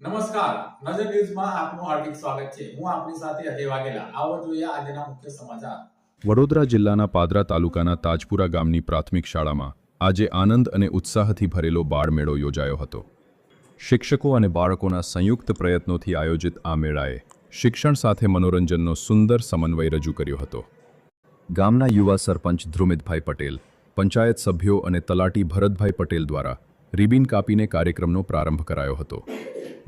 નમસ્કાર, નજર ન્યૂઝમાં આપનું હાર્દિક સ્વાગત છે. હું આપની સાથે અજય વાઘેલા. આવો જોઈએ આજના મુખ્ય સમાચાર. વડોદરા જિલ્લાના પાદરા તાલુકાના તાજપુરા ગામની પ્રાથમિક શાળામાં આજે આનંદ અને ઉત્સાહથી ભરેલો બાળમેળો યોજાયો હતો. શિક્ષકો અને બાળકોના સંયુક્ત પ્રયત્નોથી આયોજિત આ મેળાએ શિક્ષણ સાથે મનોરંજનનો સુંદર સમન્વય રજૂ કર્યો હતો. ગામના યુવા સરપંચ ધ્રુમિતભાઈ પટેલ, પંચાયત સભ્યો અને તલાટી ભરતભાઈ પટેલ દ્વારા રિબિન કાપીને કાર્યક્રમનો પ્રારંભ કરાયો હતો.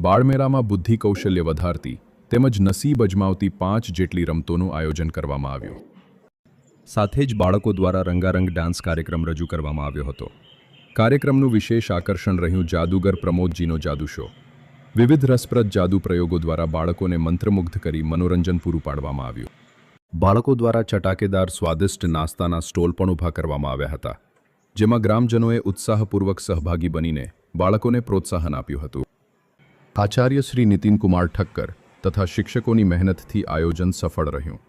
બાળમેળામાં બુદ્ધિ કૌશલ્ય વધારતી તેમજ નસીબ અજમાવતી 5 જેટલી રમતોનું આયોજન કરવામાં આવ્યું. સાથે જ બાળકો દ્વારા રંગારંગ ડાન્સ કાર્યક્રમ રજૂ કરવામાં આવ્યો હતો. કાર્યક્રમનું વિશેષ આકર્ષણ રહ્યું જાદુગર પ્રમોદજીનો જાદુ શો. વિવિધ રસપ્રદ જાદુ પ્રયોગો દ્વારા બાળકોને મંત્રમુગ્ધ કરી મનોરંજન પૂરું પાડવામાં આવ્યું. બાળકો દ્વારા ચટાકેદાર સ્વાદિષ્ટ નાસ્તાના સ્ટોલ પણ ઊભા કરવામાં આવ્યા હતા, જેમાં ગ્રામજનોએ ઉત્સાહપૂર્વક સહભાગી બનીને બાળકોને પ્રોત્સાહન આપ્યું હતું. આચાર્ય શ્રી નીતિનકુમાર ઠક્કર તથા શિક્ષકોની મહેનતથી આયોજન સફળ રહ્યું.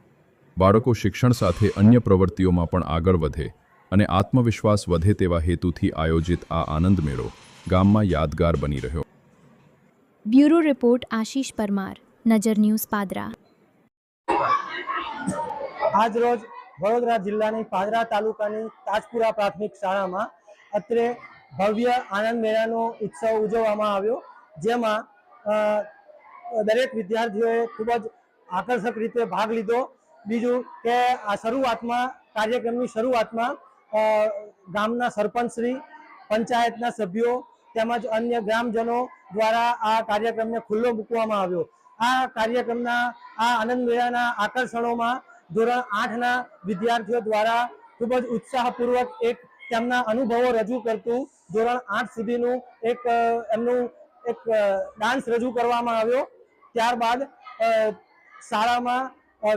બાળકો શિક્ષણ સાથે અન્ય પ્રવૃત્તિઓમાં પણ આગળ વધે અને આત્મવિશ્વાસ વધે તેવા હેતુથી આયોજિત આ આનંદ મેળો ગામમાં યાદગાર બની રહ્યો. બ્યુરો રિપોર્ટ આશીષ પરમાર, નજર ન્યૂઝ પાદરા. આજ રોજ વડોદરા જિલ્લાની પાદરા તાલુકાની તાજપુરા પ્રાથમિક શાળામાં અત્રે ભવ્ય આનંદ મેળાનો ઉત્સવ ઉજવવામાં આવ્યો, જેમાં દરેક વિદ્યાર્થીઓએ ખૂબ જ આકર્ષક રીતે ભાગ લીધો. બીજું કે આ શરૂઆતમાં કાર્યક્રમની શરૂઆતમાં ગામના સરપંચશ્રી, પંચાયતના સભ્યો તેમજ અન્ય ગ્રામજનો દ્વારા આ કાર્યક્રમને ખુલ્લો મૂકવામાં આવ્યો. આ કાર્યક્રમના આ આનંદ મેળાના આકર્ષણોમાં ધોરણ 8ના વિદ્યાર્થીઓ દ્વારા ખૂબ જ ઉત્સાહપૂર્વક એક તેમના અનુભવો રજૂ કરતું ધોરણ 8 સુધીનું એમનું એક ડાન્સ રજૂ કરવામાં આવ્યો. ત્યારબાદ શાળામાં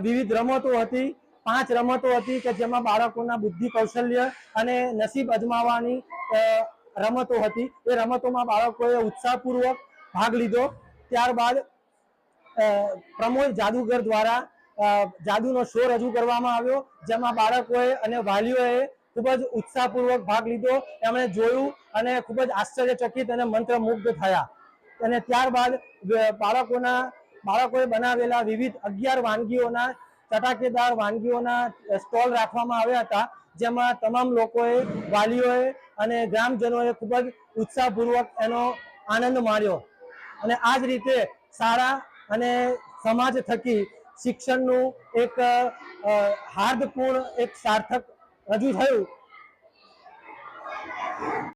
વિવિધ રમતો હતી, 5 રમતો હતી કે જેમાં બાળકોના બુદ્ધિ કૌશલ્ય અને નસીબ અજમાવવાની રમતો હતી. એ રમતોમાં બાળકોએ ઉત્સાહપૂર્વક ભાગ લીધો. ત્યારબાદ પ્રમોદ જાદુગર દ્વારા જાદુનો શો રજૂ કરવામાં આવ્યો, જેમાં બાળકોએ અને વાલીઓએ ખૂબ જ ઉત્સાહપૂર્વક ભાગ લીધો. એમણે જોયું અને ખૂબ જ આશ્ચર્યચકિત અને મંત્રમુગ્ધ થયા. અને ત્યારબાદ બાળકોએ બનાવેલા વિવિધ 11 વાનગીઓના ચટાકેદાર વાનગીઓના સ્ટોલ રાખવામાં આવ્યા હતા, જેમાં તમામ લોકોએ, વાલીઓએ અને ગ્રામજનોએ ખૂબ જ ઉત્સાહપૂર્વક એનો આનંદ માણ્યો. અને આ જ રીતે શાળા અને સમાજ થકી શિક્ષણનું એક હાર્દપૂર્ણ એક સાર્થક રજૂ થયું